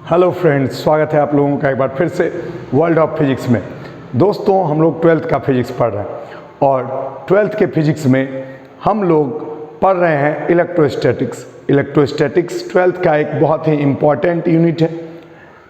Hello friends, स्वागत है आप लोगों का एक बार फिर से वर्ल्ड ऑफ फिजिक्स में। दोस्तों, हम लोग 12th का फिजिक्स पढ़ रहे हैं और 12th के फिजिक्स में हम लोग पढ़ रहे हैं इलेक्ट्रोस्टैटिक्स। इलेक्ट्रोस्टैटिक्स 12th का एक बहुत ही इम्पॉर्टेंट यूनिट है।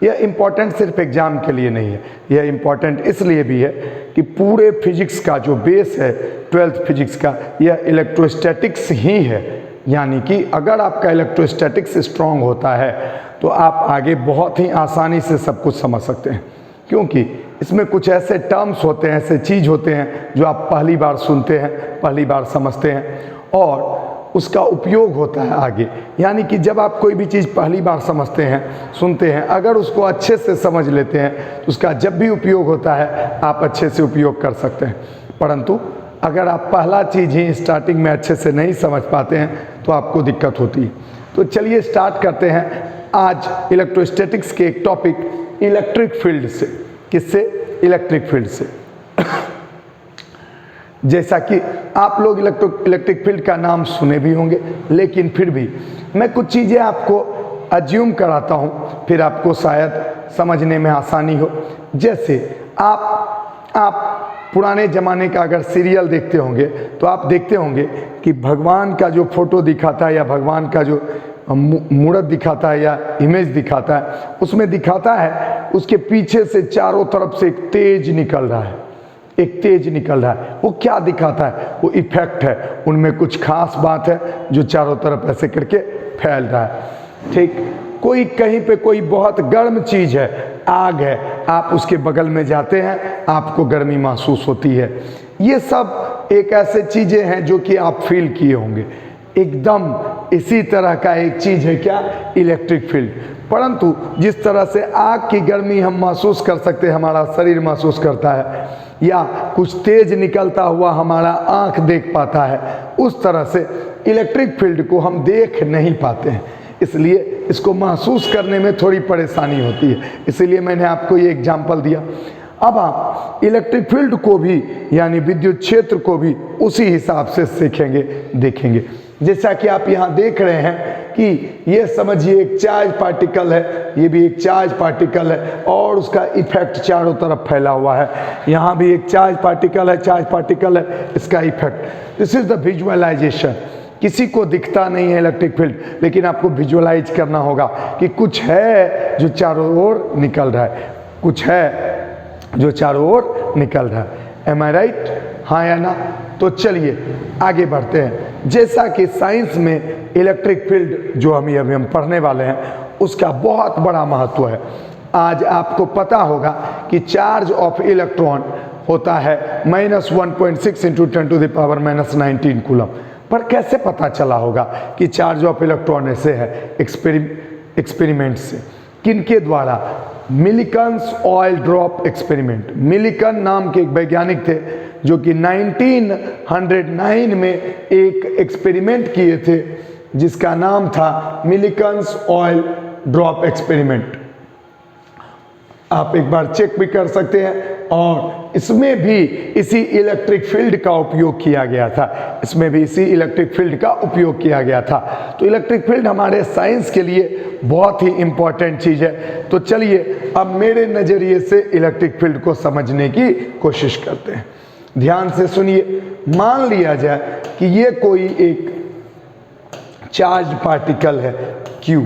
यह इम्पॉर्टेंट सिर्फ एग्ज़ाम के लिए नहीं है, यह इम्पॉर्टेंट इसलिए भी है कि पूरे फिजिक्स का जो बेस है 12th फिजिक्स का, यह इलेक्ट्रोस्टैटिक्स ही है। यानी कि अगर आपका इलेक्ट्रोस्टैटिक्स स्ट्रॉन्ग होता है तो आप आगे बहुत ही आसानी से सब कुछ समझ सकते हैं, क्योंकि इसमें कुछ ऐसे टर्म्स होते हैं, ऐसे चीज़ होते हैं जो आप पहली बार सुनते हैं, पहली बार समझते हैं और उसका उपयोग होता है आगे। यानी कि जब आप कोई भी चीज़ पहली बार समझते हैं, सुनते हैं, अगर उसको अच्छे से समझ लेते हैं तो उसका जब भी उपयोग होता है आप अच्छे से उपयोग कर सकते हैं। परंतु अगर आप पहला चीज़ ही स्टार्टिंग में अच्छे से नहीं समझ पाते हैं तो आपको दिक्कत होती है। तो चलिए स्टार्ट करते हैं आज इलेक्ट्रोस्टैटिक्स के एक टॉपिक इलेक्ट्रिक फील्ड से। किससे? इलेक्ट्रिक फील्ड से। जैसा कि आप लोग इलेक्ट्रिक फील्ड का नाम सुने भी होंगे, लेकिन फिर भी मैं कुछ चीज़ें आपको अज्यूम कराता हूँ, फिर आपको शायद समझने में आसानी हो। जैसे आप पुराने ज़माने का अगर सीरियल देखते होंगे तो आप देखते होंगे कि भगवान का जो फोटो दिखाता है या भगवान का जो मूर्त दिखाता है या इमेज दिखाता है, उसमें दिखाता है उसके पीछे से चारों तरफ से एक तेज निकल रहा है, एक तेज निकल रहा है। वो क्या दिखाता है? वो इफेक्ट है, उनमें कुछ खास बात है जो चारों तरफ ऐसे करके फैल रहा है। ठीक, कोई कहीं पे कोई बहुत गर्म चीज़ है, आग है, आप उसके बगल में जाते हैं, आपको गर्मी महसूस होती है। ये सब एक ऐसे चीज़ें हैं जो कि आप फील किए होंगे। एकदम इसी तरह का एक चीज़ है क्या? Electric field. परंतु जिस तरह से आग की गर्मी हम महसूस कर सकते हैं, हमारा शरीर महसूस करता है, या कुछ तेज निकलता हुआ हमारा आँख देख पाता है, उस तरह से इलेक्ट्रिक फील्ड को हम देख नहीं पाते हैं। इसलिए इसको महसूस करने में थोड़ी परेशानी होती है। इसीलिए मैंने आपको ये एग्जाम्पल दिया। अब आप इलेक्ट्रिक फील्ड को भी यानी विद्युत क्षेत्र को भी उसी हिसाब से सीखेंगे, देखेंगे। जैसा कि आप यहाँ देख रहे हैं कि ये समझिए एक चार्ज पार्टिकल है, ये भी एक चार्ज पार्टिकल है और उसका इफेक्ट चारों तरफ फैला हुआ है। यहाँ भी एक चार्ज पार्टिकल है, चार्ज पार्टिकल है, इसका effect. This is the visualization. किसी को दिखता नहीं है इलेक्ट्रिक फील्ड, लेकिन आपको विजुअलाइज करना होगा कि कुछ है जो चारों ओर निकल रहा है, कुछ है जो चारों ओर निकल रहा है। एम आई राइट? हाँ या ना? तो चलिए आगे बढ़ते हैं। जैसा कि साइंस में इलेक्ट्रिक फील्ड जो अभी हम पढ़ने वाले हैं, उसका बहुत बड़ा महत्व है। आज आपको पता होगा कि चार्ज ऑफ इलेक्ट्रॉन होता है -1.6 × 10⁻⁻19 कूलम। पर कैसे पता चला होगा कि चार्ज ऑफ इलेक्ट्रॉन ऐसे है? एक्सपेरिमेंट से। किनके द्वारा? Millikan's oil drop experiment. Millikan नाम के एक वैज्ञानिक थे जो कि 1909 में एक एक्सपेरिमेंट किए थे जिसका नाम था मिलिकन्स ऑयल ड्रॉप एक्सपेरिमेंट। आप एक बार चेक भी कर सकते हैं। और इसमें भी इसी इलेक्ट्रिक फील्ड का उपयोग किया गया था, इसमें भी इसी इलेक्ट्रिक फील्ड का उपयोग किया गया था। तो इलेक्ट्रिक फील्ड हमारे साइंस के लिए बहुत ही इम्पॉर्टेंट चीज़ है। तो चलिए अब मेरे नज़रिए से इलेक्ट्रिक फील्ड को समझने की कोशिश करते हैं। ध्यान से सुनिए। मान लिया जाए कि ये कोई एक चार्ज पार्टिकल है Q,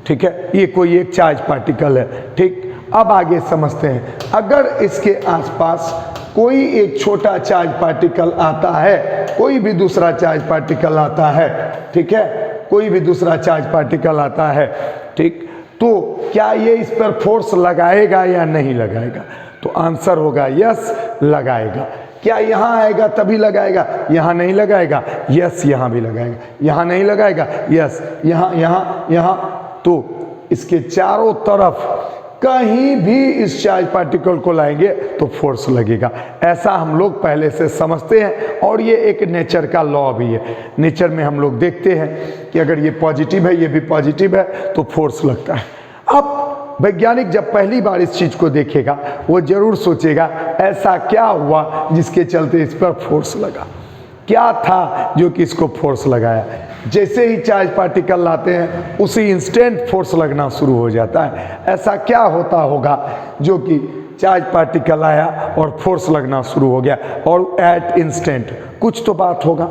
ठीक है, ये कोई एक चार्ज पार्टिकल है। ठीक, अब आगे समझते हैं। अगर इसके आसपास कोई एक छोटा चार्ज पार्टिकल आता है, कोई भी दूसरा चार्ज पार्टिकल आता है, ठीक है, कोई भी दूसरा चार्ज पार्टिकल आता है, ठीक, तो क्या ये इस पर फोर्स लगाएगा या नहीं लगाएगा? तो आंसर होगा यस, लगाएगा। क्या यहाँ आएगा तभी लगाएगा? यहाँ नहीं लगाएगा, यस, यहाँ भी लगाएगा। यहाँ नहीं लगाएगा, यस, यहाँ, यहाँ, यहाँ। तो इसके चारों तरफ कहीं भी इस चार्ज पार्टिकल को लाएंगे तो फोर्स लगेगा। ऐसा हम लोग पहले से समझते हैं और ये एक नेचर का लॉ भी है। नेचर में हम लोग देखते हैं कि अगर ये पॉजिटिव है, ये भी पॉजिटिव है, तो फोर्स लगता है। अब वैज्ञानिक जब पहली बार इस चीज़ को देखेगा वो जरूर सोचेगा ऐसा क्या हुआ जिसके चलते इस पर फोर्स लगा, क्या था जो कि इसको फोर्स लगाया। जैसे ही चार्ज पार्टिकल लाते हैं उसी इंस्टेंट फोर्स लगना शुरू हो जाता है। ऐसा क्या होता होगा जो कि चार्ज पार्टिकल आया और फोर्स लगना शुरू हो गया और एट इंस्टेंट? कुछ तो बात होगा।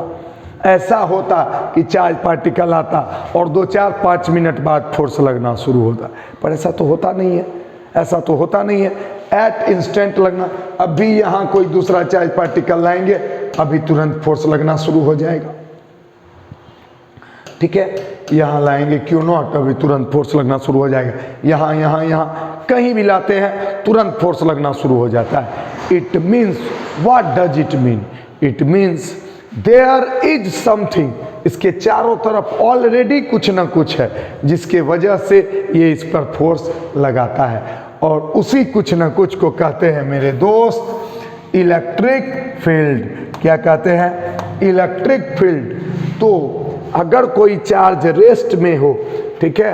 ऐसा होता कि चार्ज पार्टिकल आता और 2-4-5 मिनट बाद फोर्स लगना शुरू होता, पर ऐसा तो होता नहीं है। ऐसा तो होता नहीं है, एट इंस्टेंट लगना। अभी यहाँ कोई दूसरा चार्ज पार्टिकल लाएंगे, अभी तुरंत फोर्स लगना शुरू हो जाएगा। ठीक है, यहाँ लाएंगे क्यू नॉट, अभी तुरंत फोर्स लगना शुरू हो जाएगा। यहाँ यहाँ यहाँ कहीं भी लाते हैं तुरंत फोर्स लगना शुरू हो जाता है। It means, what does it mean? It means there is something, इसके चारों तरफ ऑलरेडी कुछ ना कुछ है जिसके वजह से ये इस पर फोर्स लगाता है, और उसी कुछ ना कुछ को कहते हैं मेरे दोस्त इलेक्ट्रिक फील्ड। क्या कहते हैं? Electric field. तो अगर कोई चार्ज रेस्ट में हो, ठीक है,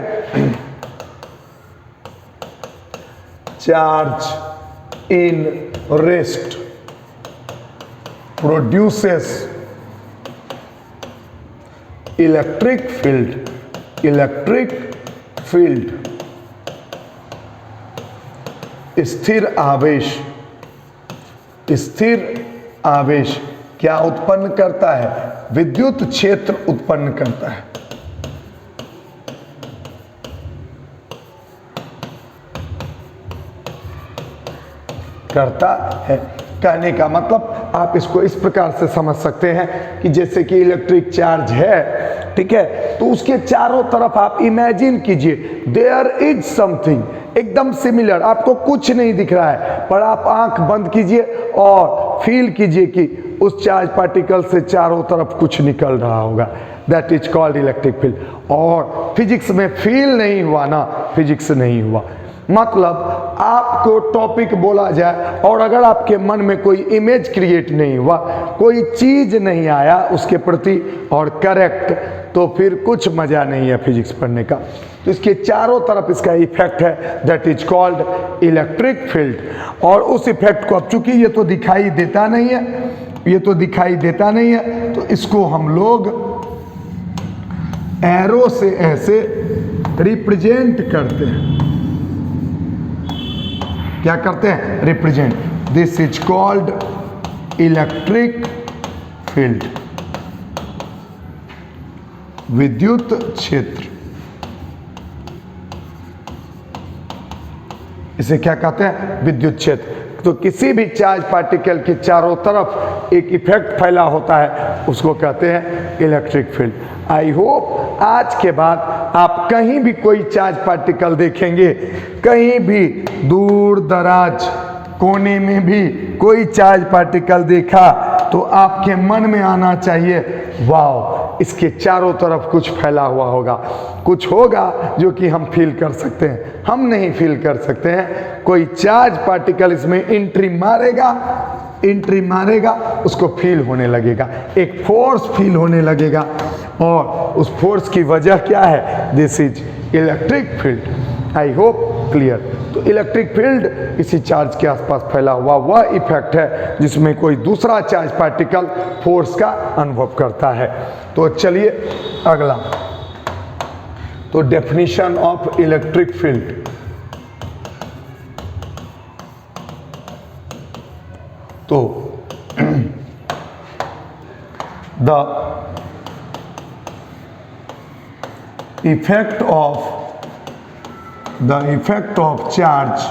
charge in rest produces electric field. Electric field स्थिर आवेश, स्थिर आवेश क्या उत्पन्न करता है? विद्युत क्षेत्र उत्पन्न करता है। करता है कहने का मतलब आप इसको इस प्रकार से समझ सकते हैं कि जैसे कि इलेक्ट्रिक चार्ज है, ठीक है, तो उसके चारों तरफ आप इमेजिन कीजिए देयर इज समथिंग एकदम सिमिलर। आपको कुछ नहीं दिख रहा है, पर आप आंख बंद कीजिए और फील कीजिए कि उस चार्ज पार्टिकल से चारों तरफ कुछ निकल रहा होगा। That is called electric field. और फिजिक्स में फील नहीं हुआ ना, फिजिक्स नहीं हुआ। मतलब आपको टॉपिक बोला जाए और अगर आपके मन में कोई इमेज क्रिएट नहीं हुआ, कोई चीज नहीं आया उसके प्रति और करेक्ट, तो फिर कुछ मजा नहीं है फिजिक्स पढ़ने का। तो इसके चारों तरफ इसका इफेक्ट है, that is called electric field. और उस इफेक्ट को, अब चूंकि ये तो दिखाई देता नहीं है, ये तो दिखाई देता नहीं है, तो इसको हम लोग एरो से ऐसे रिप्रेजेंट करते हैं। क्या करते हैं? Represent. This is called electric field, विद्युत क्षेत्र। इसे क्या कहते हैं? विद्युत क्षेत्र। तो किसी भी चार्ज पार्टिकल के चारों तरफ एक इफेक्ट फैला होता है, उसको कहते हैं इलेक्ट्रिक फील्ड। आई होप आज के बाद आप कहीं भी कोई चार्ज पार्टिकल देखेंगे, कहीं भी दूर दराज कोने में भी कोई चार्ज पार्टिकल देखा तो आपके मन में आना चाहिए वाह, इसके चारों तरफ कुछ फैला हुआ होगा, कुछ होगा जो कि हम फील कर सकते हैं। हम नहीं फील कर सकते हैं, कोई चार्ज पार्टिकल इसमें एंट्री मारेगा, उसको फील होने लगेगा, एक फोर्स फील होने लगेगा, और उस फोर्स की वजह क्या है? This is electric field. I hope clear. तो इलेक्ट्रिक फील्ड किसी चार्ज के आसपास फैला हुआ वह इफेक्ट है जिसमें कोई दूसरा चार्ज पार्टिकल फोर्स का अनुभव करता है। तो चलिए अगला, तो डेफिनेशन ऑफ इलेक्ट्रिक फील्ड। तो the effect of charge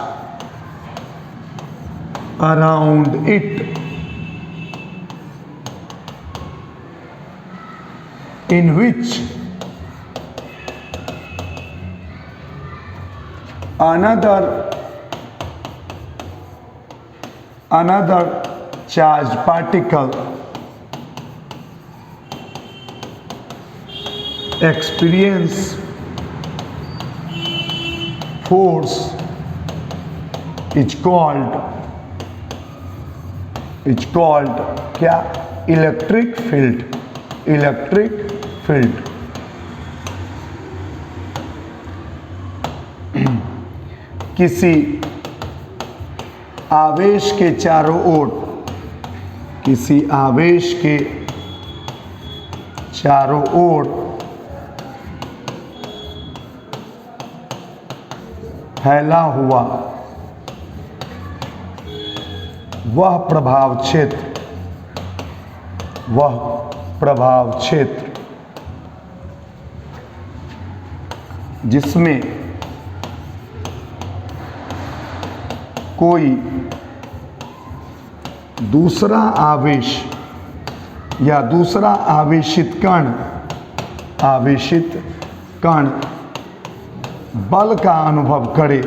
around it in which another charged particle experience force is called क्या? Electric field. इलेक्ट्रिक फील्ड किसी आवेश के चारों ओर, किसी आवेश के चारों ओर फैला हुआ वह प्रभाव क्षेत्र जिसमें कोई दूसरा आवेश या दूसरा आवेशित कण बल का अनुभव करे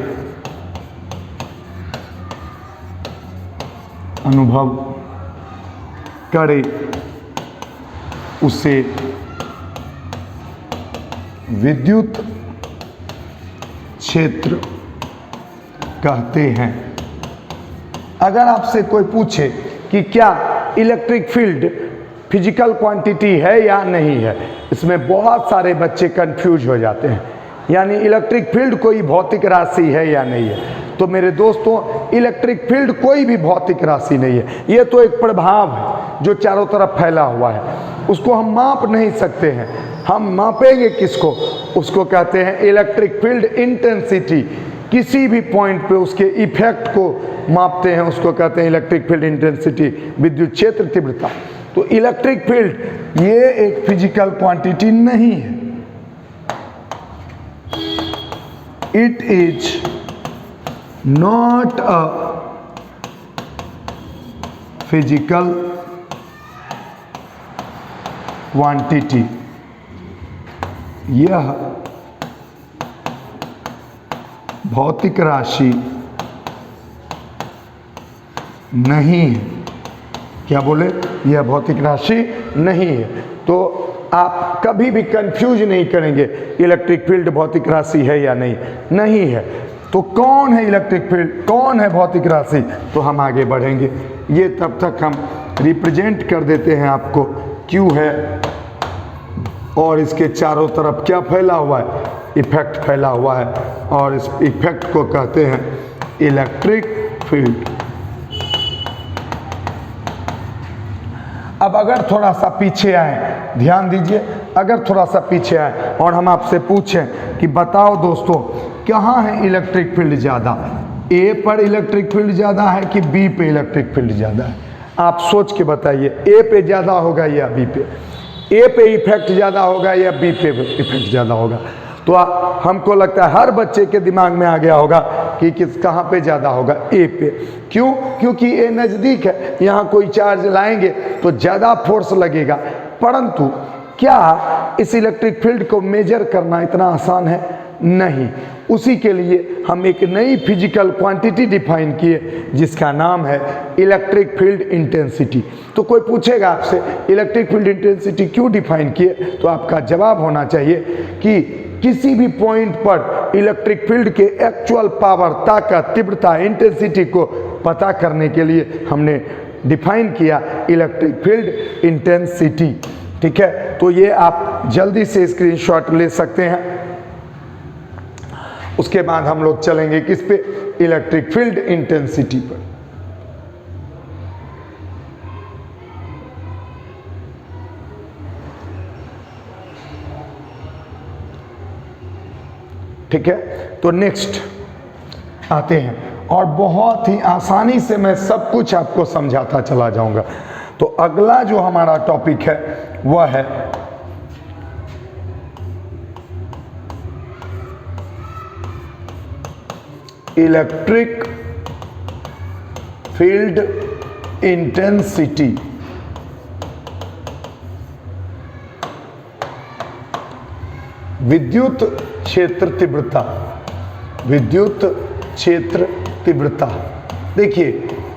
उसे विद्युत क्षेत्र कहते हैं। अगर आपसे कोई पूछे कि क्या इलेक्ट्रिक फील्ड फिजिकल क्वांटिटी है या नहीं है, इसमें बहुत सारे बच्चे कंफ्यूज हो जाते हैं। यानी इलेक्ट्रिक फील्ड कोई भौतिक राशि है या नहीं है। तो मेरे दोस्तों, इलेक्ट्रिक फील्ड कोई भी भौतिक राशि नहीं है। ये तो एक प्रभाव है जो चारों तरफ फैला हुआ है, उसको हम माप नहीं सकते हैं। हम मापेंगे किसको? उसको कहते हैं इलेक्ट्रिक फील्ड इंटेंसिटी। किसी भी पॉइंट पे उसके इफेक्ट को मापते हैं, उसको कहते हैं इलेक्ट्रिक फील्ड इंटेंसिटी, विद्युत क्षेत्र तीव्रता। तो इलेक्ट्रिक फील्ड ये एक फिजिकल क्वांटिटी नहीं है। It is not a physical quantity. यह भौतिक राशि नहीं है। क्या बोले? यह भौतिक राशि नहीं है। तो आप कभी भी कंफ्यूज नहीं करेंगे इलेक्ट्रिक फील्ड भौतिक राशि है या नहीं है। तो कौन है इलेक्ट्रिक फील्ड, कौन है भौतिक राशि? तो हम आगे बढ़ेंगे। ये तब तक हम रिप्रेजेंट कर देते हैं आपको क्यों है और इसके चारों तरफ क्या फैला हुआ है, इफेक्ट फैला हुआ है, और इस इफेक्ट को कहते हैं इलेक्ट्रिक फील्ड। अब अगर थोड़ा सा पीछे आए, ध्यान दीजिए, अगर थोड़ा सा पीछे आए और हम आपसे पूछें कि बताओ दोस्तों कहाँ है इलेक्ट्रिक फील्ड ज़्यादा, ए पर इलेक्ट्रिक फील्ड ज़्यादा है कि बी पे इलेक्ट्रिक फील्ड ज़्यादा है? आप सोच के बताइए, ए पे ज़्यादा होगा या बी पे? ए पे इफेक्ट ज़्यादा होगा या बी पे इफेक्ट ज़्यादा होगा? तो हमको लगता है हर बच्चे के दिमाग में आ गया होगा कि कहाँ पे ज़्यादा होगा, ए पे। क्यों? क्योंकि ए नज़दीक है, यहाँ कोई चार्ज लाएंगे तो ज़्यादा फोर्स लगेगा। परंतु क्या इस इलेक्ट्रिक फील्ड को मेजर करना इतना आसान है? नहीं। उसी के लिए हम एक नई फिजिकल क्वांटिटी डिफाइन किए जिसका नाम है इलेक्ट्रिक फील्ड इंटेंसिटी। तो कोई पूछेगा आपसे इलेक्ट्रिक फील्ड इंटेंसिटी क्यों डिफाइन किए, तो आपका जवाब होना चाहिए कि किसी भी पॉइंट पर इलेक्ट्रिक फील्ड के एक्चुअल पावर, ताकत, तीव्रता, इंटेंसिटी को पता करने के लिए हमने डिफाइन किया इलेक्ट्रिक फील्ड इंटेंसिटी। ठीक है, तो ये आप जल्दी से स्क्रीनशॉट ले सकते हैं। उसके बाद हम लोग चलेंगे किस पे? इलेक्ट्रिक फील्ड इंटेंसिटी पर। ठीक है, तो नेक्स्ट आते हैं और बहुत ही आसानी से मैं सब कुछ आपको समझाता चला जाऊंगा। तो अगला जो हमारा टॉपिक है वह है इलेक्ट्रिक फील्ड इंटेंसिटी। विद्युत क्षेत्र तीव्रता। विद्युत क्षेत्र तीव्रता। देखिए,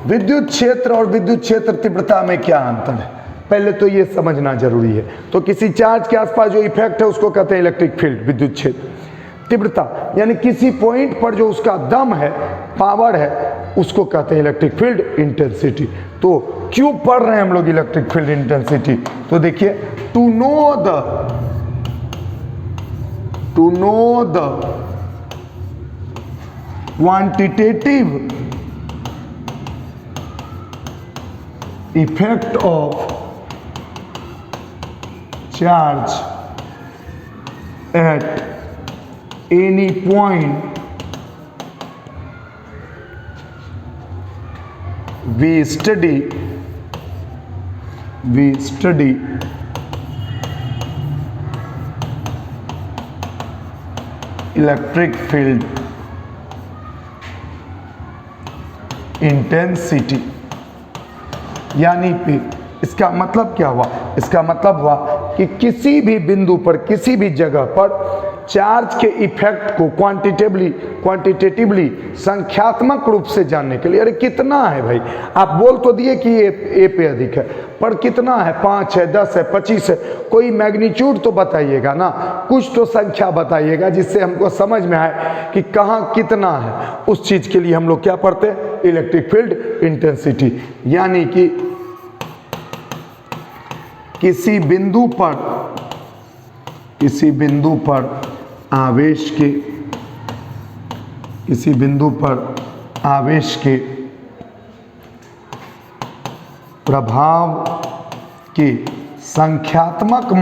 विद्युत क्षेत्र और विद्युत क्षेत्र तीव्रता में क्या अंतर है, पहले तो ये समझना जरूरी है। तो किसी चार्ज के आसपास जो इफेक्ट है उसको कहते हैं इलेक्ट्रिक फील्ड, विद्युत क्षेत्र। तीव्रता यानी किसी पॉइंट पर जो उसका दम है, पावर है, उसको कहते हैं इलेक्ट्रिक फील्ड इंटेंसिटी। तो क्यों पढ़ रहे हैं हम लोग इलेक्ट्रिक फील्ड इंटेंसिटी? तो देखिए, to know the quantitative effect of charge at any point we study electric field intensity. यानी कि इसका मतलब क्या हुआ? इसका मतलब हुआ कि किसी भी बिंदु पर, किसी भी जगह पर चार्ज के इफेक्ट को क्वांटिटेटिवली संख्यात्मक रूप से जानने के लिए, अरे कितना है भाई, आप बोल तो दिए कि ए पे अधिक है, पर कितना है? 5 है, 10 है, 25 है, कोई मैग्नीट्यूड तो बताइएगा ना, कुछ तो संख्या बताइएगा जिससे हमको समझ में आए कि कहाँ कितना है। उस चीज के लिए हम लोग क्या पढ़ते हैं? Electric field intensity. यानी कि किसी बिंदु पर आवेश के प्रभाव के संख्यात्मक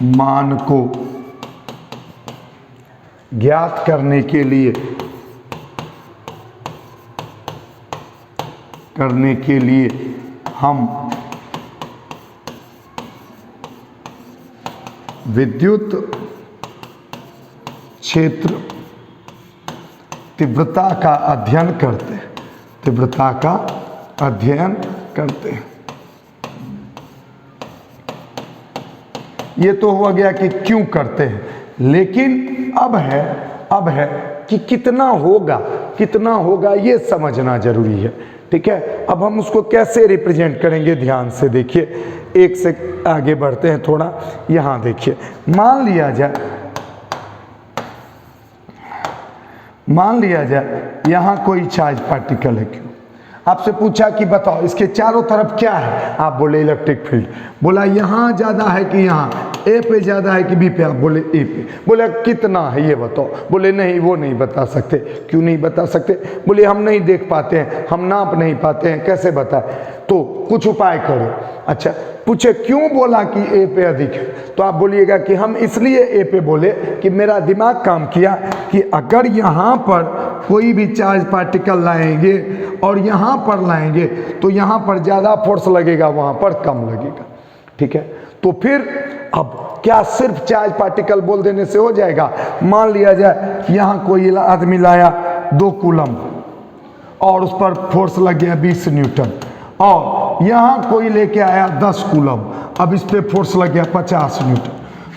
मान को ज्ञात करने के लिए हम विद्युत क्षेत्र तीव्रता का अध्ययन करते हैं। ये तो हो गया कि क्यों करते हैं, लेकिन अब है कि कितना होगा ये समझना जरूरी है। ठीक है, अब हम उसको कैसे रिप्रेजेंट करेंगे, ध्यान से देखिए। एक से आगे बढ़ते हैं थोड़ा। यहां देखिए, मान लिया जाए यहां कोई चार्ज पार्टिकल है। क्यों? आपसे पूछा कि बताओ इसके चारों तरफ क्या है, आप बोले इलेक्ट्रिक फील्ड। बोला यहां ज्यादा है कि यहां, ए पे ज्यादा है कि बी पे, आप बोले ए पे। बोले कितना है ये बताओ। बोले नहीं, वो नहीं बता सकते। क्यों नहीं बता सकते? बोले हम नहीं देख पाते हैं, हम नाप नहीं पाते हैं, कैसे बताएं? तो कुछ उपाय करो। अच्छा, पूछे क्यों बोला कि ए पे अधिक है, तो आप बोलिएगा कि हम इसलिए ए पे बोले कि मेरा दिमाग काम किया कि अगर यहाँ पर कोई भी चार्ज पार्टिकल लाएंगे और यहाँ पर लाएंगे तो यहाँ पर ज़्यादा फोर्स लगेगा, वहाँ पर कम लगेगा। ठीक है, तो फिर अब क्या सिर्फ चार्ज पार्टिकल बोल देने से हो जाएगा? मान लिया जाए यहाँ कोई आदमी लाया 2 कूलम और उस पर फोर्स लग गया 20 न्यूटन, और यहाँ कोई लेके आया 10 कूलम, अब इस पे फोर्स लग गया 50 न्यूटन।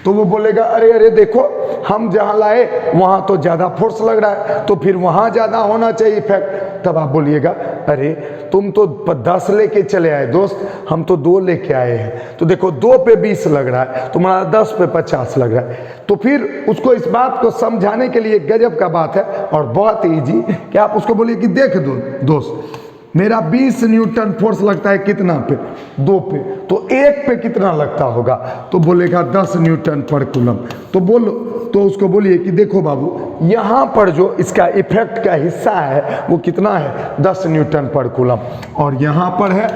तो वो बोलेगा अरे देखो, हम जहाँ लाए वहाँ तो ज़्यादा फोर्स लग रहा है, तो फिर वहाँ ज़्यादा होना चाहिए इफेक्ट। तब आप बोलिएगा अरे तुम तो 10 लेके चले आए दोस्त, हम तो 2 लेके आए हैं, तो देखो 2 पे 20 लग रहा है, तुम्हारा 10 पे 50 लग रहा है। तो फिर उसको इस बात को समझाने के लिए गजब का बात है और बहुत ईजी कि आप उसको बोलिए कि देख दो दोस्त, मेरा 20 न्यूटन फोर्स लगता है कितना पे? 2 पे, तो 1 पे कितना लगता होगा? तो बोलेगा 10 न्यूटन पर कूलम। तो बोलो, तो उसको बोलिए कि देखो बाबू, यहाँ पर जो इसका इफेक्ट का हिस्सा है वो कितना है? 10 न्यूटन पर कूलम, और यहाँ पर है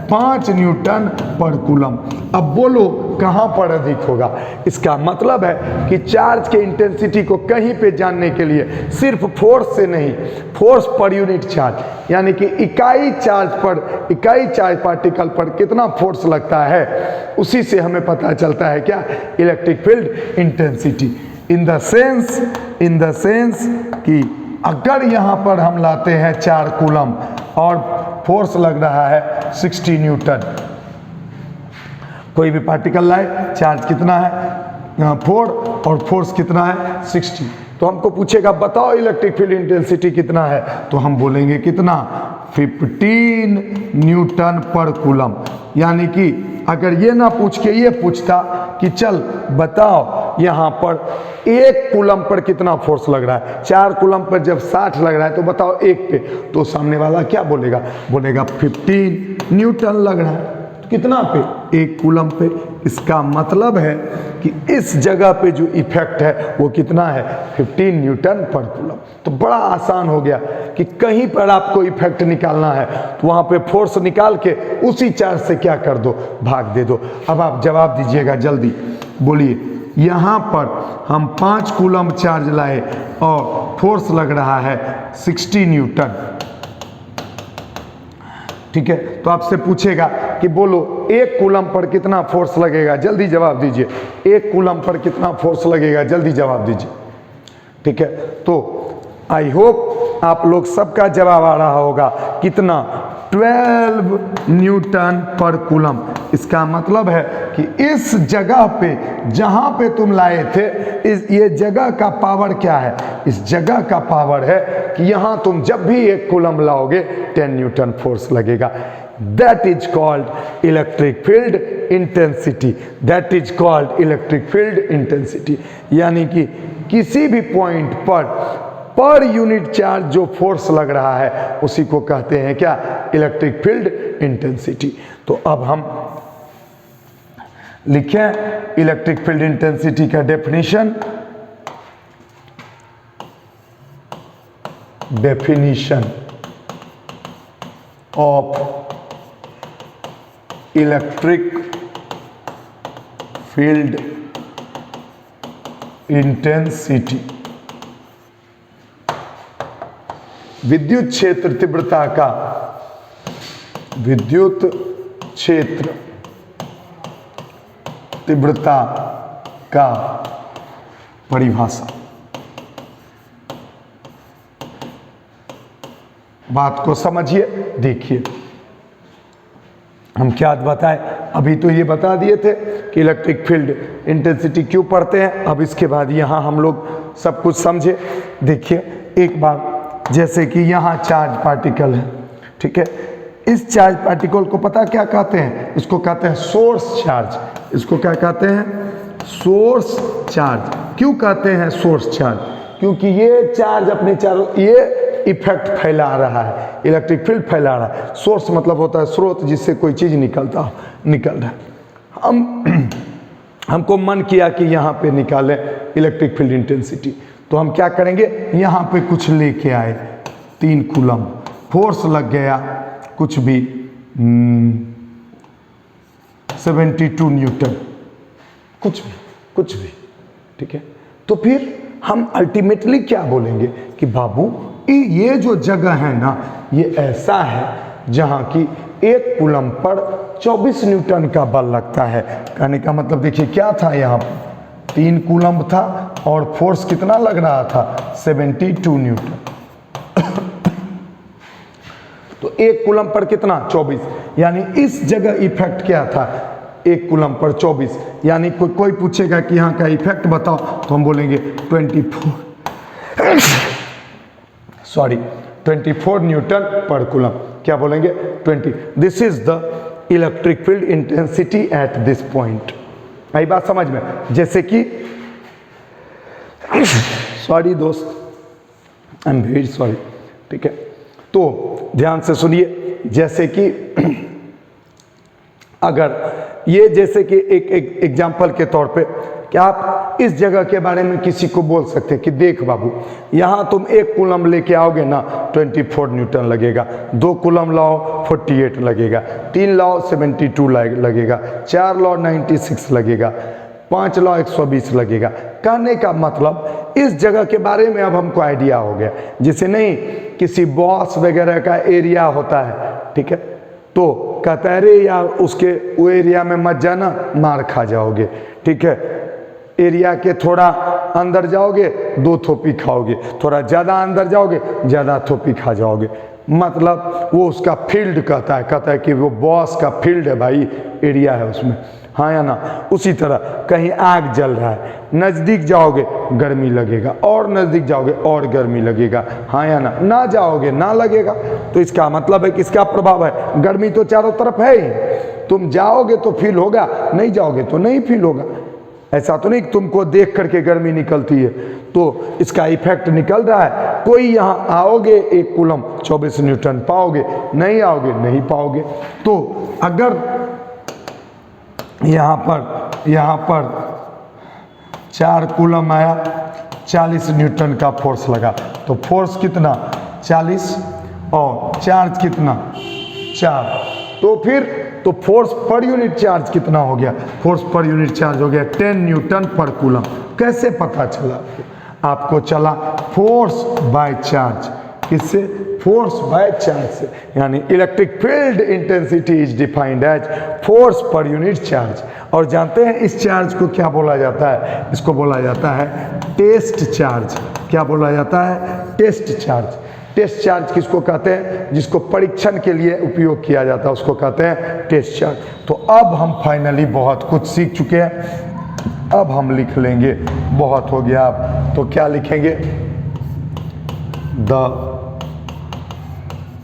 5 न्यूटन पर कूलम। अब बोलो कहाँ पर अधिक होगा? इसका मतलब है कि चार्ज के इंटेंसिटी को कहीं पे जानने के लिए सिर्फ फोर्स से नहीं, फोर्स पर यूनिट चार्ज, यानी कि इकाई चार्ज पार्टिकल पर कितना फोर्स लगता है, उसी से हमें पता चलता है क्या? Electric field intensity. In the sense कि अगर यहाँ पर हम लाते हैं 4 कूलम और फोर्स लग रहा है 60 न्यूटन, कोई भी पार्टिकल लाए, चार्ज कितना है 4 और फोर्स कितना है 60, तो हमको पूछेगा बताओ इलेक्ट्रिक फील्ड इंटेंसिटी कितना है, तो हम बोलेंगे कितना? 15 न्यूटन पर कूलम। यानी कि अगर ये ना पूछ के ये पूछता कि चल बताओ यहाँ पर 1 कूलम पर कितना फोर्स लग रहा है, 4 कूलम पर जब 60 लग रहा है तो बताओ 1 पे, तो सामने वाला क्या बोलेगा? बोलेगा 15 न्यूटन लग रहा है। तो कितना पे? 1 कूलम पे। इसका मतलब है कि इस जगह पे जो इफेक्ट है वो कितना है? 15 न्यूटन पर कूलम। तो बड़ा आसान हो गया कि कहीं पर आपको इफेक्ट निकालना है तो वहाँ पे फोर्स निकाल के उसी चार्ज से क्या कर दो? भाग दे दो। अब आप जवाब दीजिएगा जल्दी, बोलिए यहाँ पर हम 5 कूलम चार्ज लाए और फोर्स लग रहा है 60 न्यूटन। ठीक है, तो आपसे पूछेगा कि बोलो 1 कूलम पर कितना फोर्स लगेगा, जल्दी जवाब दीजिए। 1 कूलम पर कितना फोर्स लगेगा, जल्दी जवाब दीजिए। ठीक है, तो आई होप आप लोग सबका जवाब आ रहा होगा कितना, 12 न्यूटन पर कूलम। इसका मतलब है कि इस जगह पे जहां पे तुम लाए थे, ये जगह का पावर क्या है, इस जगह का पावर है कि यहां तुम जब भी 1 कूलम लाओगे 10 न्यूटन फोर्स लगेगा। That is called electric field intensity. That is called electric field intensity. यानी कि किसी भी पॉइंट पर यूनिट चार्ज जो फोर्स लग रहा है उसी को कहते हैं क्या, इलेक्ट्रिक फील्ड इंटेंसिटी। तो अब हम लिखें इलेक्ट्रिक फील्ड इंटेंसिटी का definition. Definition of electric field intensity. विद्युत क्षेत्र तीव्रता का, विद्युत क्षेत्र तीव्रता का परिभाषा। बात को समझिए, देखिए हम क्या बताएं। अभी तो ये बता दिए थे कि इलेक्ट्रिक फील्ड इंटेंसिटी क्यों पढ़ते हैं। अब इसके बाद यहाँ हम लोग सब कुछ समझे। देखिए एक बार, जैसे कि यहाँ चार्ज पार्टिकल है, ठीक है, इस चार्ज पार्टिकल को पता क्या कहते हैं, इसको कहते हैं सोर्स चार्ज। इसको क्या कहते हैं, सोर्स चार्ज। क्यों कहते हैं सोर्स चार्ज, क्योंकि ये चार्ज अपने चारों, ये इफेक्ट फैला रहा है, इलेक्ट्रिक फील्ड फैला रहा है। सोर्स मतलब होता है स्रोत जिससे कोई चीज निकल रहा है। हमको मन किया कि यहाँ पे निकालें इलेक्ट्रिक फील्ड इंटेंसिटी, तो हम क्या करेंगे, यहाँ पे कुछ लेके आए 3 कूलम, फोर्स लग गया कुछ भी 72 न्यूटन, कुछ भी, ठीक है। तो फिर हम अल्टीमेटली क्या बोलेंगे कि बाबू ये जो जगह है ना, ये ऐसा है जहाँ की 1 कूलम पर 24 न्यूटन का बल लगता है। कहने का मतलब देखिए क्या था, यहाँ पर 3 कूलम था और फोर्स कितना लग रहा था, 72 न्यूटन। तो 1 कूलम पर कितना, 24, यानी इस जगह इफेक्ट क्या था, 1 कूलम पर 24। यानी कोई पूछेगा कि यहाँ का इफेक्ट बताओ, तो हम बोलेंगे 24 न्यूटन पर कूलम। क्या बोलेंगे, 20। This is the electric field intensity at this point. आई बात समझ में। जैसे कि सॉरी दोस्त, आई एम वेरी सॉरी, ठीक है। तो ध्यान से सुनिए, जैसे कि अगर ये जैसे कि एक एग्जाम्पल के तौर पे, क्या आप इस जगह के बारे में किसी को बोल सकते हैं कि देख बाबू, यहाँ तुम 1 कूलम लेके आओगे ना 24 न्यूटन लगेगा, 2 कूलम लाओ 48 लगेगा, 3 लाओ 72 लगेगा, 4 लाओ 96 लगेगा, 5 लाओ 120 लगेगा। कहने का मतलब इस जगह के बारे में अब हमको आइडिया हो गया। जैसे नहीं किसी बॉस वगैरह का एरिया होता है, ठीक है, तो कहता है रे यार उसके वो एरिया में मत जाना, मार खा जाओगे, ठीक है। एरिया के थोड़ा अंदर जाओगे 2 थोपी खाओगे, थोड़ा ज़्यादा अंदर जाओगे ज़्यादा थोपी खा जाओगे। मतलब वो उसका फील्ड कहता है कि वो बॉस का फील्ड है भाई, एरिया है उसमें, हाँ या ना। उसी तरह कहीं आग जल रहा है, नज़दीक जाओगे गर्मी लगेगा, और नज़दीक जाओगे और गर्मी लगेगा, हाँ या ना। ना जाओगे ना लगेगा। तो इसका मतलब है कि इसका प्रभाव है, गर्मी तो चारों तरफ है ही, तुम जाओगे तो फील होगा, नहीं जाओगे तो नहीं फील होगा। ऐसा तो नहीं तुमको देख करके गर्मी निकलती है, तो इसका इफेक्ट निकल रहा है। कोई यहाँ आओगे 1 कूलम 24 न्यूटन पाओगे, नहीं आओगे नहीं पाओगे। तो अगर यहाँ पर 4 कूलम आया, 40 न्यूटन का फोर्स लगा, तो फोर्स कितना 40 और चार्ज कितना 4। तो फिर तो फोर्स पर यूनिट चार्ज कितना हो गया? फोर्स पर यूनिट चार्ज हो गया 10 न्यूटन पर कूलम। कैसे पता चला आपको? आपको चला फोर्स बाय चार्ज। किससे? फोर्स बाय चार्ज से। यानी electric field intensity is defined as force per unit charge. और जानते हैं इस चार्ज को क्या बोला जाता है? इसको बोला जाता है टेस्ट चार्ज। क्या बोला जाता है? Test charge. टेस्ट चार्ज किसको कहते हैं? जिसको परीक्षण के लिए उपयोग किया जाता है उसको कहते हैं टेस्ट चार्ज। तो अब हम फाइनली बहुत कुछ सीख चुके हैं। अब हम लिख लेंगे, बहुत हो गया अब, तो क्या लिखेंगे? The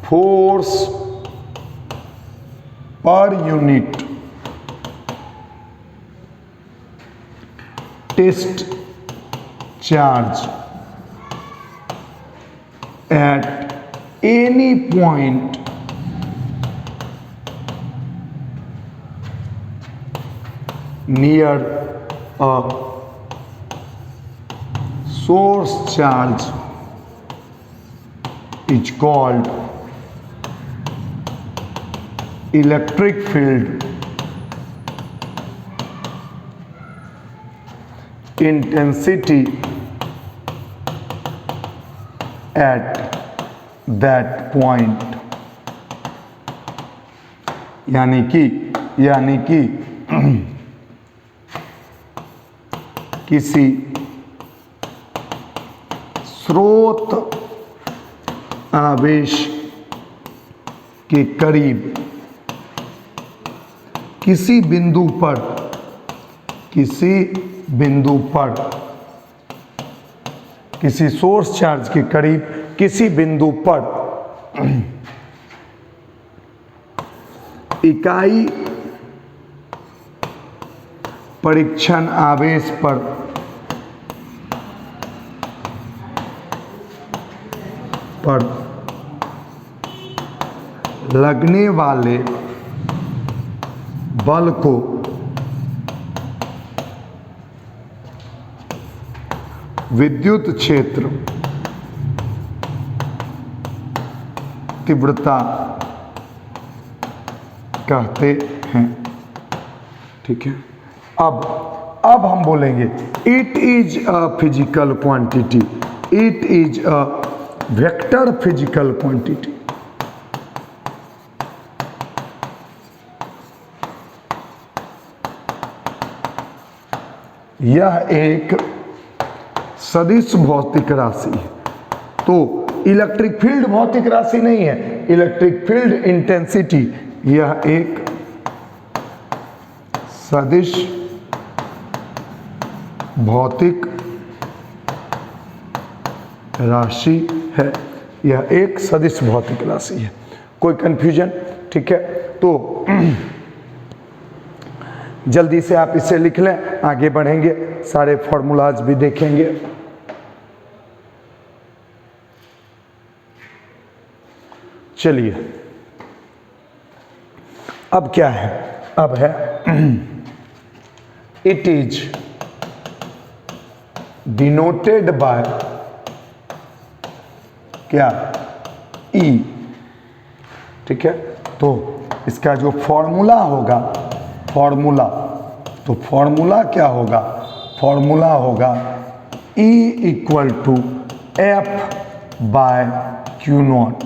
force per unit test charge at any point near a source charge is called electric field intensity at that point। यानी कि किसी स्रोत आवेश के करीब किसी बिंदु पर किसी सोर्स चार्ज के करीब किसी बिंदु पर इकाई परीक्षण आवेश पर लगने वाले बल को विद्युत क्षेत्र तीव्रता कहते हैं। ठीक है, अब हम बोलेंगे it is a physical quantity. It is a vector physical quantity. यह एक सदिश भौतिक राशि है। तो इलेक्ट्रिक फील्ड भौतिक राशि नहीं है, इलेक्ट्रिक फील्ड इंटेंसिटी यह एक सदिश भौतिक राशि है। यह एक सदिश भौतिक राशि है। कोई कंफ्यूजन? ठीक है, तो जल्दी से आप इसे लिख लें, आगे बढ़ेंगे, सारे फॉर्मूलाज भी देखेंगे। चलिए, अब क्या है? अब है इट इज डिनोटेड बाय क्या? ई। ठीक है, तो इसका जो फॉर्मूला होगा, तो फॉर्मूला क्या होगा? फॉर्मूला होगा E equal to F by Q naught.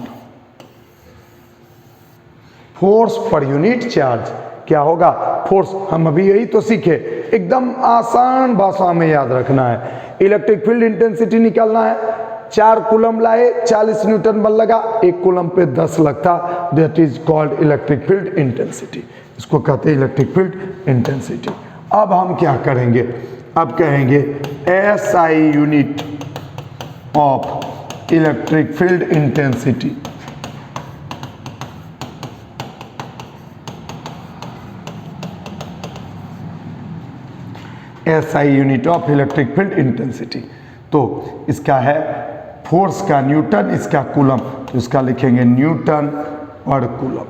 Force per unit charge क्या होगा? फोर्स, हम अभी यही तो सीखे, एकदम आसान भाषा में याद रखना है। इलेक्ट्रिक फील्ड इंटेंसिटी निकालना है। 4 कूलम लाए, 40 न्यूटन बल लगा, 1 कूलम पे 10 लगता, that is called electric field intensity. इसको कहते हैं इलेक्ट्रिक फील्ड इंटेंसिटी। अब हम क्या करेंगे? अब कहेंगे SI unit of electric field intensity. SI unit of electric field intensity. तो इसका है फोर्स का न्यूटन, इसका कूलम, तो इसका लिखेंगे न्यूटन पर कूलम।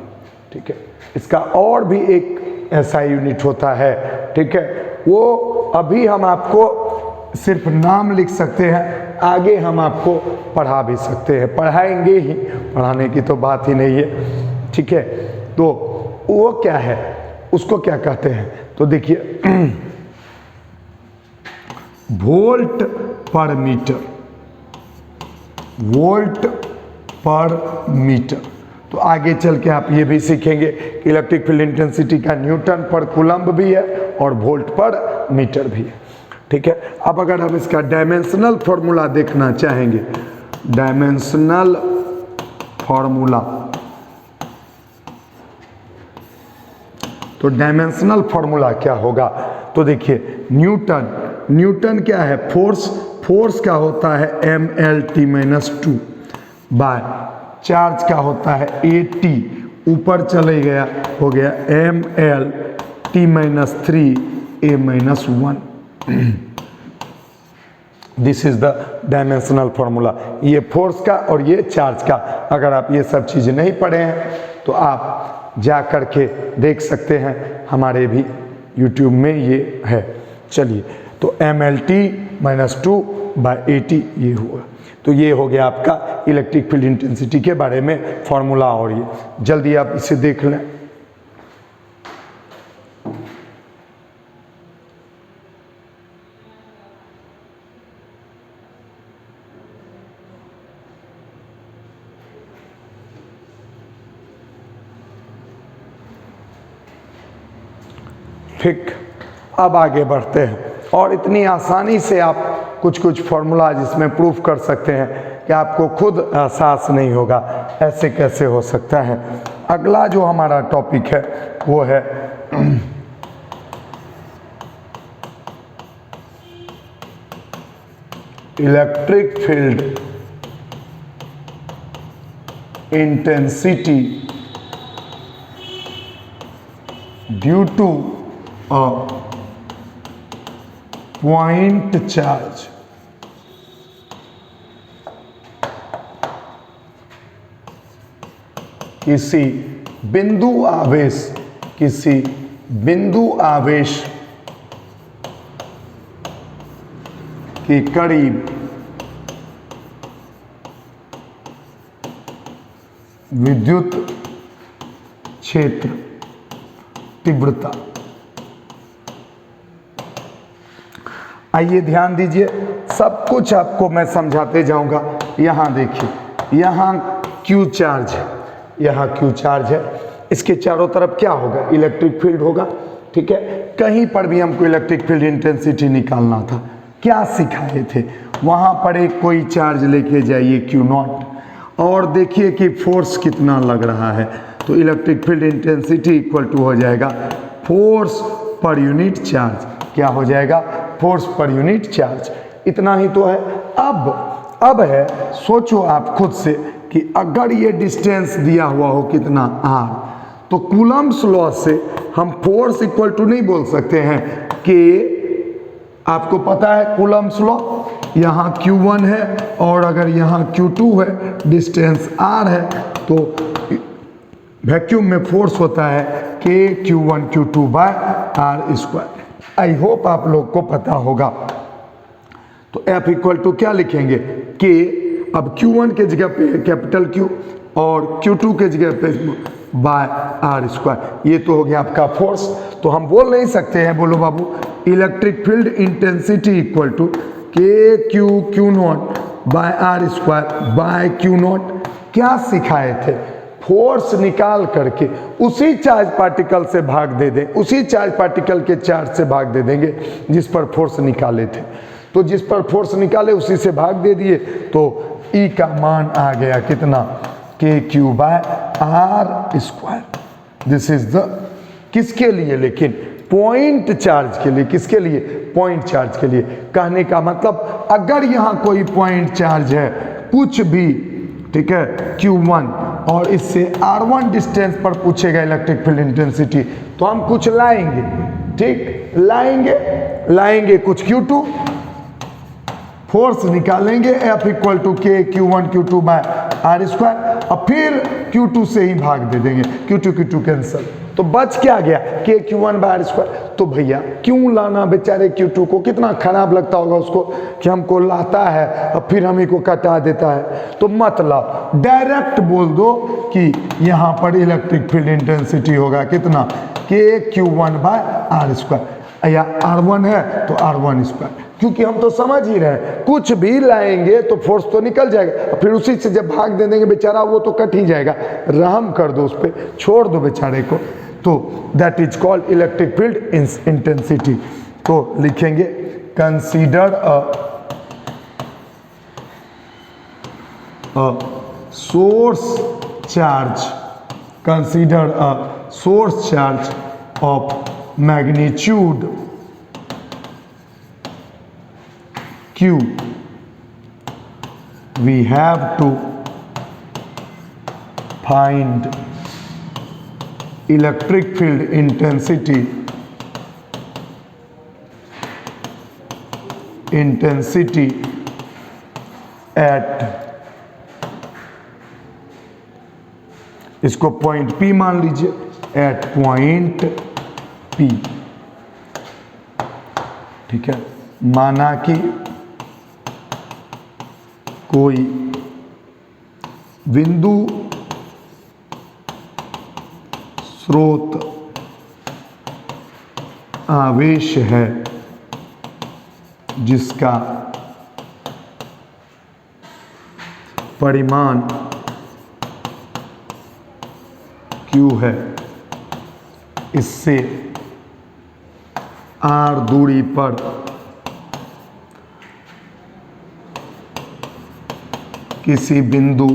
ठीक है, इसका और भी एक SI यूनिट होता है। ठीक है, वो अभी हम आपको सिर्फ नाम लिख सकते हैं, आगे हम आपको पढ़ा भी सकते हैं, पढ़ाएंगे ही, पढ़ाने की तो बात ही नहीं है। ठीक है, तो वो क्या है, उसको क्या कहते हैं? तो देखिए वोल्ट पर मीटर, वोल्ट पर मीटर। तो आगे चल के आप ये भी सीखेंगे कि इलेक्ट्रिक फील्ड इंटेंसिटी का न्यूटन पर कूलम्ब भी है और वोल्ट पर मीटर भी है। ठीक है, अब अगर हम इसका डायमेंशनल फॉर्मूला देखना चाहेंगे, डायमेंशनल फॉर्मूला, तो डायमेंशनल फॉर्मूला क्या होगा? तो देखिए न्यूटन, न्यूटन क्या है? फोर्स, फोर्स क्या होता है? mL/t-2 बाय चार्ज क्या होता है? AT, ऊपर चले गया हो गया mL/t-3 A-1। This is the dimensional formula. ये फोर्स का और ये चार्ज का। अगर आप ये सब चीज़ें नहीं पढ़े हैं तो आप जा कर के देख सकते हैं, हमारे भी YouTube में ये है। चलिए, तो mL/t-2 बाय AT ये हुआ। तो ये हो गया आपका इलेक्ट्रिक फील्ड इंटेंसिटी के बारे में फॉर्मूला। और ये जल्दी आप इसे देख लें। ठीक, अब आगे बढ़ते हैं और इतनी आसानी से आप कुछ कुछ फॉर्मूला जिसमें प्रूफ कर सकते हैं कि आपको खुद एहसास नहीं होगा ऐसे कैसे हो सकता है। अगला जो हमारा टॉपिक है वो है electric field intensity due to a point charge. किसी बिंदु आवेश, किसी बिंदु आवेश के करीब विद्युत क्षेत्र तीव्रता। आइए ध्यान दीजिए, सब कुछ आपको मैं समझाते जाऊंगा। यहाँ देखिए, यहाँ Q चार्ज है, यहाँ Q चार्ज है, इसके चारों तरफ क्या होगा? इलेक्ट्रिक फील्ड होगा। ठीक है, कहीं पर भी हमको इलेक्ट्रिक फील्ड इंटेंसिटी निकालना था, क्या सिखाए थे? वहाँ पर एक कोई चार्ज लेके जाइए Q0 और देखिए कि फोर्स कितना लग रहा है। तो electric field intensity equal to हो जाएगा फोर्स पर यूनिट चार्ज। क्या हो जाएगा? Force per unit charge. इतना ही तो है। अब है, सोचो आप खुद से कि अगर ये डिस्टेंस दिया हुआ हो कितना r, तो कूलम्ब्स लॉ से हम फोर्स इक्वल टू नहीं बोल सकते हैं कि आपको पता है कूलम्ब्स लॉ, यहाँ Q1 है और अगर यहाँ Q2 है, डिस्टेंस r है, तो वैक्यूम में फोर्स होता है K Q1 Q2 by r²। I hope आप लोग को पता होगा। तो F इक्वल टू क्या लिखेंगे? K। अब Q1 के जगह पे कैपिटल Q और Q2 के जगह पे बाय r²। ये तो हो गया आपका फोर्स। तो हम बोल नहीं सकते हैं, बोलो बाबू, electric field intensity equal to K Q0 by r² by Q0। क्या सिखाए थे? फोर्स निकाल करके उसी चार्ज पार्टिकल से भाग दे दें, उसी चार्ज पार्टिकल के चार्ज से भाग दे देंगे जिस पर फोर्स निकाले थे। तो जिस पर फोर्स निकाले उसी से भाग दे दिए, तो E का मान आ गया कितना? KQ by r²। This is the, किसके लिए? लेकिन पॉइंट चार्ज के लिए। किसके लिए? पॉइंट चार्ज के लिए। कहने का मतलब अगर यहाँ कोई पॉइंट चार्ज है कुछ भी, ठीक है, Q1, और इससे R1 डिस्टेंस पर पूछेगा इलेक्ट्रिक फील्ड इंटेंसिटी, तो हम कुछ लाएंगे। ठीक, लाएंगे कुछ Q2, फोर्स निकालेंगे F equal to K Q1 Q2 by r², और फिर Q2 से ही भाग दे देंगे। Q2 cancel. तो बच क्या गया KQ1/r²। तो भैया क्यों लाना बेचारे Q2 को, कितना खराब लगता होगा उसको कि हमको लाता है और फिर हम ही को कटा देता है। तो मतलब डायरेक्ट बोल दो कि यहाँ पर इलेक्ट्रिक फील्ड इंटेंसिटी होगा कितना, KQ1/r², या R1 है तो R1², क्योंकि हम तो समझ ही रहे हैं कुछ भी लाएंगे तो फोर्स तो निकल जाएगा, फिर उसी से जब भाग दे देंगे बेचारा वो तो कट ही जाएगा। रहम कर दो उस पर, छोड़ दो बेचारे को। तो that is called electric field intensity. तो लिखेंगे consider a source charge, consider a source charge of magnitude Q, we have to find electric field intensity at, इसको पॉइंट P मान लीजिए, एट पॉइंट P, ठीक है। माना कि कोई बिंदु स्रोत आवेश है जिसका परिमाण Q है, इससे R दूरी पर किसी बिंदु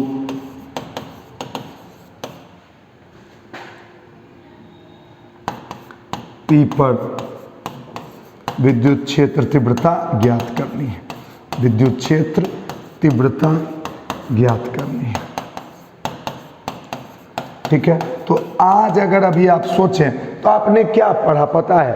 P पर विद्युत क्षेत्र तीव्रता ज्ञात करनी है, विद्युत क्षेत्र तीव्रता ज्ञात करनी है, ठीक है। तो आज अगर अभी आप सोचें तो आपने क्या पढ़ा पता है,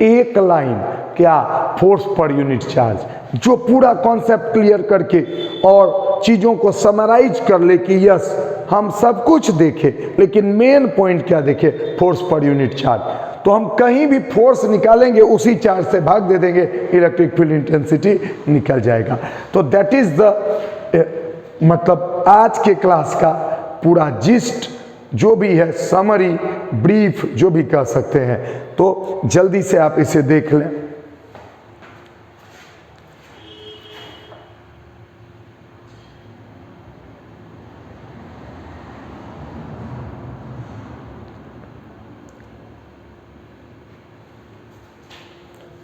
एक लाइन क्या, फोर्स पर यूनिट चार्ज, जो पूरा कॉन्सेप्ट क्लियर करके और चीजों को समराइज कर ले कि यस हम सब कुछ देखे लेकिन मेन पॉइंट क्या देखे, फोर्स पर यूनिट चार्ज। तो हम कहीं भी फोर्स निकालेंगे उसी चार्ज से भाग दे देंगे, इलेक्ट्रिक फील्ड इंटेंसिटी निकल जाएगा। तो दैट इज द मतलब आज के क्लास का पूरा जिस्ट, जो भी है समरी, ब्रीफ, जो भी कह सकते हैं। तो जल्दी से आप इसे देख लें।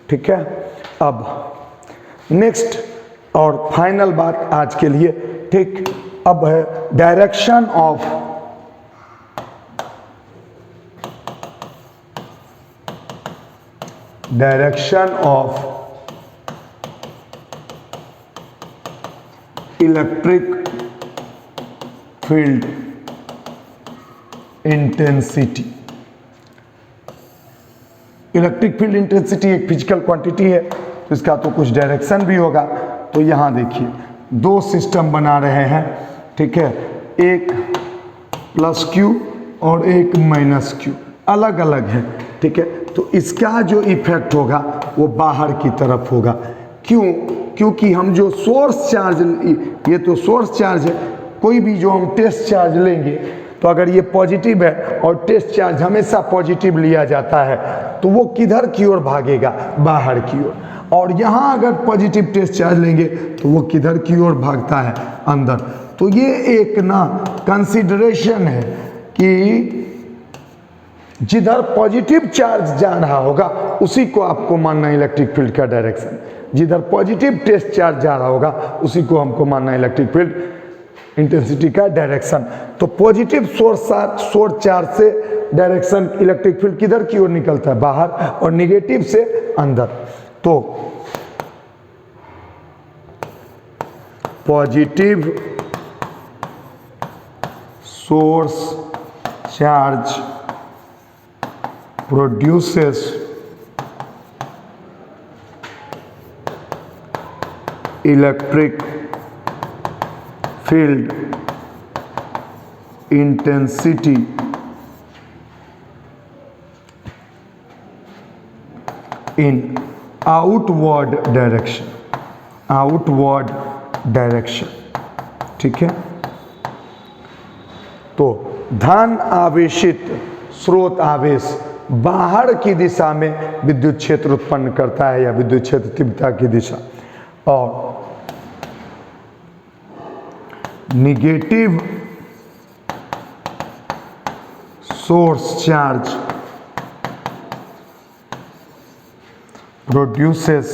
ठीक है। अब नेक्स्ट और फाइनल बात आज के लिए, ठीक, अब है direction of electric field intensity. Electric field intensity एक फिजिकल क्वांटिटी है, तो इसका तो कुछ डायरेक्शन भी होगा। तो यहाँ देखिए दो सिस्टम बना रहे हैं, ठीक है, एक प्लस Q और एक माइनस Q, अलग अलग है, ठीक है। तो इसका जो इफेक्ट होगा वो बाहर की तरफ होगा। क्यों? क्योंकि हम जो सोर्स चार्ज, ये तो सोर्स चार्ज है, कोई भी जो हम टेस्ट चार्ज लेंगे तो अगर ये पॉजिटिव है और टेस्ट चार्ज हमेशा पॉजिटिव लिया जाता है तो वो किधर की ओर भागेगा, बाहर की ओर। और यहाँ अगर पॉजिटिव टेस्ट चार्ज लेंगे तो वो किधर की ओर भागता है, अंदर। तो ये एक ना कंसिडरेशन है कि जिधर पॉजिटिव चार्ज जा रहा होगा उसी को आपको मानना इलेक्ट्रिक फील्ड का डायरेक्शन, जिधर पॉजिटिव टेस्ट चार्ज जा रहा होगा उसी को हमको मानना इलेक्ट्रिक फील्ड इंटेंसिटी का डायरेक्शन। तो पॉजिटिव सोर्स चार्ज से डायरेक्शन इलेक्ट्रिक फील्ड किधर की ओर निकलता है, बाहर, और नेगेटिव से अंदर। तो positive source charge produces electric field intensity इन आउटवर्ड डायरेक्शन, आउटवर्ड डायरेक्शन। ठीक है, तो धन आवेशित स्रोत आवेश बाहर की दिशा में विद्युत क्षेत्र उत्पन्न करता है या विद्युत क्षेत्र तीव्रता की दिशा, और negative source charge produces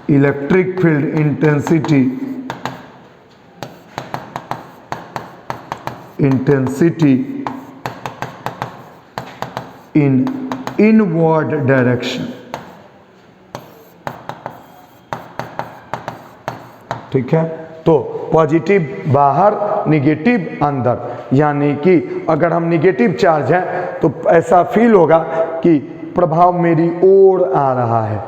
electric field intensity in inward direction। ठीक है, तो पॉजिटिव बाहर, निगेटिव अंदर, यानी कि अगर हम निगेटिव चार्ज हैं तो ऐसा फील होगा कि प्रभाव मेरी ओर आ रहा है,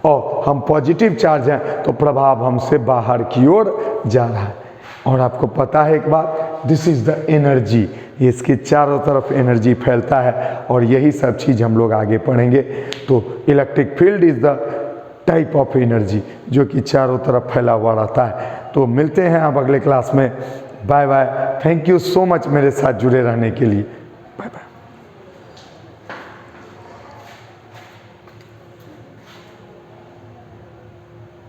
और हम पॉजिटिव चार्ज हैं तो प्रभाव हमसे बाहर की ओर जा रहा है। और आपको पता है एक बात, दिस इज द एनर्जी, इसके चारों तरफ एनर्जी फैलता है, और यही सब चीज़ हम लोग आगे पढ़ेंगे। तो electric field is the type of energy जो कि चारों तरफ फैला हुआ रहता है। तो मिलते हैं अब अगले क्लास में। Bye bye, thank you so much मेरे साथ जुड़े रहने के लिए। Bye bye.